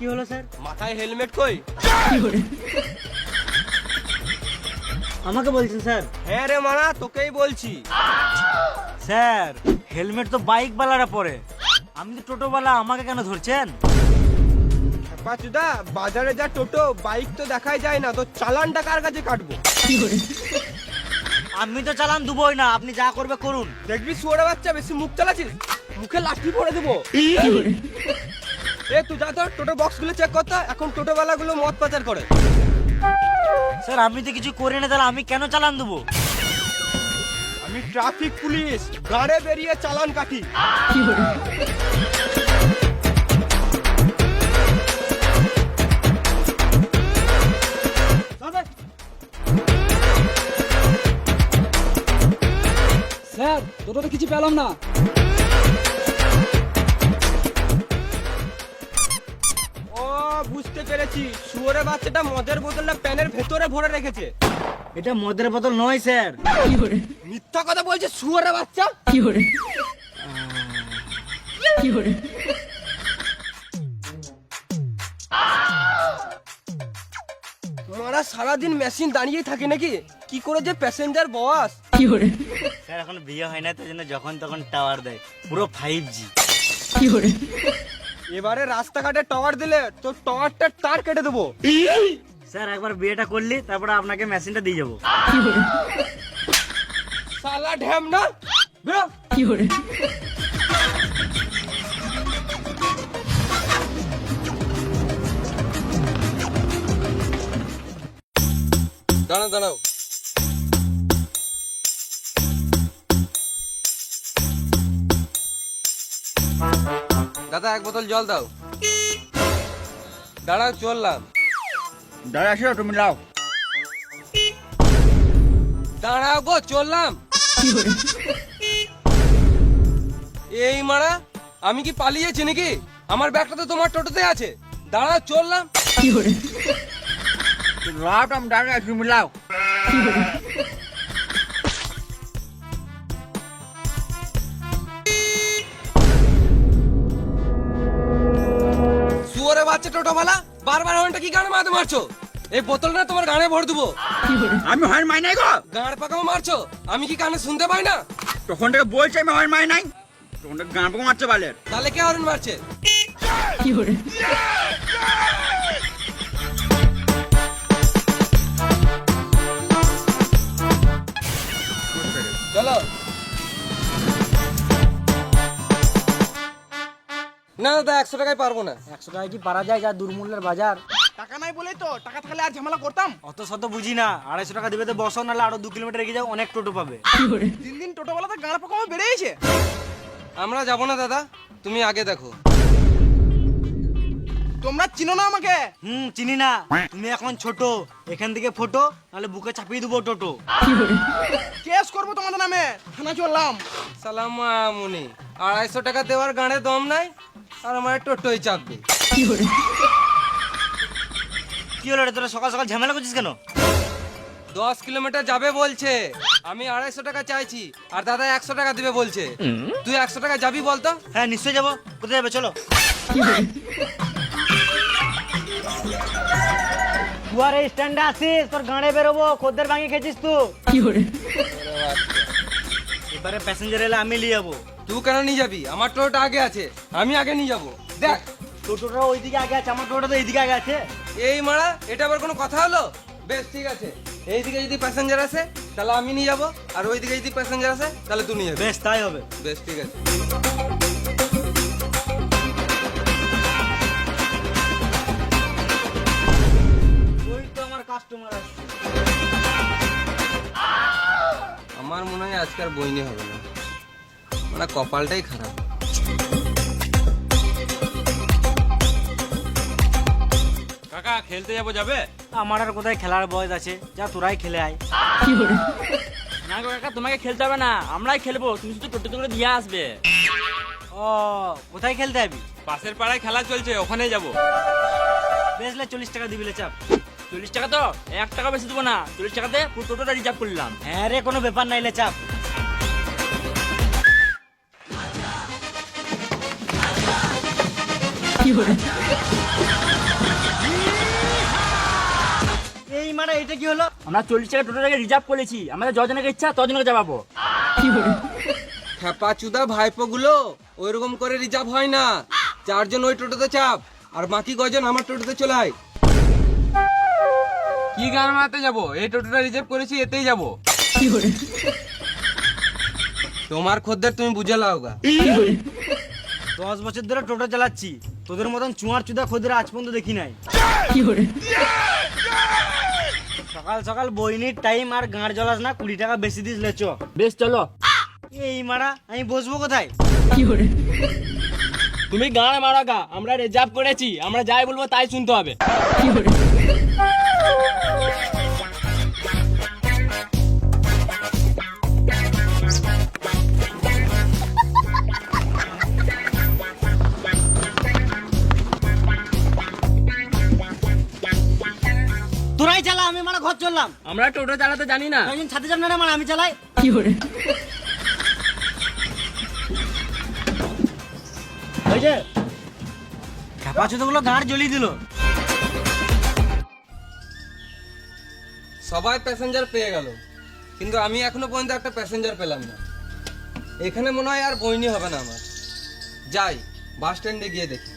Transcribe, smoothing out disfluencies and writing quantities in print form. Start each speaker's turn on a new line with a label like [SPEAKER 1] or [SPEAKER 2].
[SPEAKER 1] কি হলো স্যার?
[SPEAKER 2] মাথায় হেলমেট কই?
[SPEAKER 1] আমাকে বলছেন স্যার?
[SPEAKER 2] হ্যাঁ রে মানা, তোকেই বলছি।
[SPEAKER 1] স্যার হেলমেট তো বাইক বালারা পরে, আমি তো টোটো বালা, আমাকে কেন ধরছেন?
[SPEAKER 2] পাচুদা, বাজারে যা টোটো বাইক তো দেখাই যায় না, তো চালানটা কার কাছে কাটবো?
[SPEAKER 1] আমি তো চালান দুবই না, আপনি যা করবে করুন।
[SPEAKER 2] দেখবি শুয়োরে বাচ্চা, বেশি মুখ চালাচ্ছিস, মুখে লাঠি পড়ে দেবো। এ তুই যা তো টোটো বক্স গুলো চেক করতে, এখন টোটো বালা গুলো মদ পাচার করে।
[SPEAKER 1] স্যার আমি তো কিছু করি না, তাহলে আমি কেন চালান দেবো?
[SPEAKER 2] আমি ট্রাফিক পুলিশ, গাড়ে বেরিয়ে চালান কাটি।
[SPEAKER 3] স্যার টোটোতে কিছু পেলাম না।
[SPEAKER 2] ও বুঝতে পেরেছি, শুয়োরে বাচ্চাটা মদের বোতলটা প্যানের ভেতরে ভরে রেখেছে।
[SPEAKER 1] এটা মদের বোতল নয় স্যার।
[SPEAKER 2] মিথ্যা কথা বলছে শুয়োরে বাচ্চা। মারা সারাদিন মেশিন দাঁড়িয়ে থাকে নাকি? কি করে যে প্যাসেঞ্জার বস।
[SPEAKER 1] স্যার এখন বিয়ে হয় না, তাই জন্য যখন তখন টাওয়ার দেয়, পুরো 5G।
[SPEAKER 2] এবারে রাস্তাঘাটে টাওয়ার দিলে তো টাওয়ারটা তার কেটে দেবো।
[SPEAKER 1] স্যার একবার বিয়েটা করলি, তারপরে আপনাকে মেশিনটা দিয়ে যাবো।
[SPEAKER 2] শালা ঢ্যাম না, বেরো। দাঁড়াও দাঁড়াও, দাদা এক বোতল জল দাও। দাঁড়াও চললাম।
[SPEAKER 1] দাঁড়া তুমি লাও।
[SPEAKER 2] দাঁড়াও গো চললাম। এই মারা, আমি কি পালিয়েছি নাকি? আমার ব্যাগটা তো তোমার টোটোতে আছে। দাঁড়াও চললাম।
[SPEAKER 1] দাঁড়া তুমি লাও।
[SPEAKER 2] শুয়োরে বাচ্চা টোটোওয়ালা, বারবার হর্নটা কি গানে মারতে মারছো? এই বোতলটা তোমার গানে ভর দেবো।
[SPEAKER 4] আমি হর্ন মাই নাই গো।
[SPEAKER 2] গাঁড় পাকাও মারছো, আমি কি কানে শুনতে পাই না?
[SPEAKER 4] তখন থেকে বলছি আমি হর্ন মাই নাই, তখন থেকে গান পোকা মারছে বালের।
[SPEAKER 2] তাহলে কে হর্ন মারছে? চলো। না দাদা 100 টাকায় পারবো না।
[SPEAKER 1] 100 টাকা কি পারা যায়, যা দুর্মূল্যের বাজার?
[SPEAKER 3] টাকা নাই বলেই তো, টাকা থাকলে আর ঝামেলা করতাম।
[SPEAKER 1] অত শত বুঝি না, 250 টাকা দিবে তো বসো, নাহলে আরো 2 কিলোমিটার এগিয়ে যাও, অনেক টোটো পাবে।
[SPEAKER 3] দিন দিন টোটোওয়ালাতে গাঁড় পোকা বেড়েছে।
[SPEAKER 2] আমরা যাবো না দাদা, তুমি আগে দেখো।
[SPEAKER 3] তোমরা চিনো না আমাকে?
[SPEAKER 1] চিনি না। তুমি এখন ছোট, এখান থেকে ফটো, নাহলে বুকে চাপিয়ে দেবো টোটো।
[SPEAKER 3] কেস করবো তোমাদের নামে, থানা চললাম।
[SPEAKER 2] সালাম মুনি, 250 টাকা দেওয়ার গানে দম নাই, আর আমার টোটোই চাপবে।
[SPEAKER 1] কি হলো রে, তোরা সকাল সকাল ঝামেলা করছিস কেন?
[SPEAKER 2] 10 কিলোমিটার যাবে বলছে, আমি 250 টাকা চাইছি, আর দাদা 100 টাকা দিবে বলছে। তুই 100 টাকা যাবি বলতো?
[SPEAKER 1] হ্যাঁ নিশ্চয়ই যাবো। কোথায় যাবে চলো। দুয়ারে স্ট্যান্ডে আসিস, তোর গাড়ে বেরোবো, খদ্দের ভাঙি খেয়েছিস তুই। এবারে প্যাসেঞ্জার এলে আমি নিয়ে যাবো।
[SPEAKER 2] তুই কেন নিয়ে যাবি? আমার টোটোটা আগে আছে, আমি আগে নিয়ে যাবো। দেখ
[SPEAKER 1] টোটোটা ওইদিকে আগে আছে, আমার টোটোটা তো এইদিকে আগে আছে।
[SPEAKER 2] এই মারা, এটা আবার কোনো কথা হলো? বেশ ঠিক আছে, এইদিকে যদি প্যাসেঞ্জার আসে তাহলে আমি নিয়ে যাবো, আর ওইদিকে যদি প্যাসেঞ্জার আসে তাহলে তুই নিয়ে যাবি।
[SPEAKER 1] বেশ তাই হবে।
[SPEAKER 2] বেশ ঠিক আছে।
[SPEAKER 1] ওই তো আমার কাস্টমার আসছে।
[SPEAKER 2] আমার মনে হয় আজকাল বইনি হবে না, মানে কপালটাই খারাপ।
[SPEAKER 5] কাকা খেলতে যাবো, যাবে?
[SPEAKER 1] আমার আর কোথায় খেলার বয়স আছে, যা তোরাই খেলে আয়।
[SPEAKER 5] না গো কাকা, তোমাকে খেলতে হবে না, আমরাই খেলবো, তুমি শুধু টোটো করে দিয়ে আসবে।
[SPEAKER 1] ও কোথায় খেলতে যাবি?
[SPEAKER 5] পাশের পাড়ায় খেলা চলছে, ওখানে যাবো।
[SPEAKER 1] বেশলে 40 টাকা দিবিলে চাপ।
[SPEAKER 5] 40 টাকা তো 1 টাকা বেশি দেবো না, 40 টাকাতে পুরো টোটোটা রিজার্ভ করলাম।
[SPEAKER 1] হ্যাঁ রে, কোনো ব্যাপার নাই, লে চাপ।
[SPEAKER 6] কি
[SPEAKER 1] মারা এটা কি হলো?
[SPEAKER 5] আমরা 40 টাকা টোটোটাকে রিজার্ভ করেছি, আমাদের যজনকে ইচ্ছা তজনকে যাবো।
[SPEAKER 2] খেপা চুদা ভাইপো গুলো ওইরকম করে রিজার্ভ হয় না, 4 জন ওই টোটোতে চাপ আর বাকি কয়জন আমার টোটোতে চলে আয়। কি গান মারাতে যাবো? এই টোটোটা রিজার্ভ করেছি, এতেই যাবো। তোমার খদ্দের তুমি বুঝে লাওগা।
[SPEAKER 1] 10 বছর ধরে টোটো চালাচ্ছি, তোদের মতন চুয়ার চুদা খোদের আজ পর্যন্ত দেখি নাই। সকাল সকাল বইনির টাইম আর গাঁড় জ্বলাস না, 20 টাকা বেশি দিস লেচ।
[SPEAKER 5] বেশ চলো।
[SPEAKER 1] এই মারা আমি বসবো কোথায়?
[SPEAKER 5] তুমি গান মারা গা, আমরা রিজার্ভ করেছি, আমরা যাই বলবো তাই শুনতে হবে।
[SPEAKER 1] তোরাই চালা, আমি মারা ঘর চললাম।
[SPEAKER 5] আমরা টোটো চালাতে জানি না।
[SPEAKER 1] একজন ছাতে যান না মারা, আমি চালাই। ওই যে খেপা চুদোগুলো গাঁড় জ্বলিয়ে দিল।
[SPEAKER 2] সবাই প্যাসেঞ্জার পেয়ে গেল, কিন্তু আমি এখনো পর্যন্ত একটা প্যাসেঞ্জার পেলাম না। এখানে মনে হয় আর বইনি হবে না আমার। যাই বাস স্ট্যান্ডে গিয়ে দেখি।